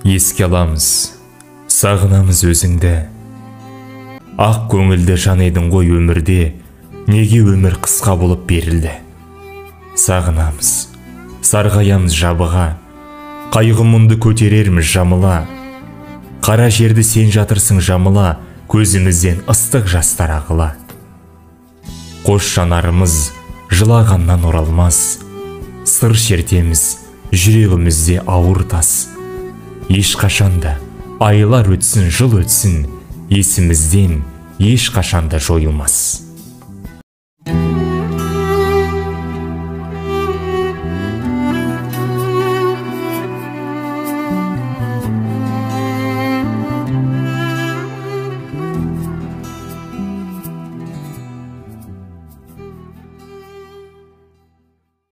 Еске аламыз, сағынамыз өзіңді. Ақ көңілді жан едің ғой өмірде, неге өмір қысқа болып берілді? Сағынамыз, сарғаямыз жабыға, қайғы мұнды көтерерміз жамыла. Қара жерді сен жатырсың жамыла, көзімізден ыстық жастар ағыла. Қош жанарымыз жылағаннан оралмас, сыр шертеміз жүрегімізде ауыр тас. Ешқашанда айлар өтсін, жыл өтсін, есімізден ешқашанда жойылмас.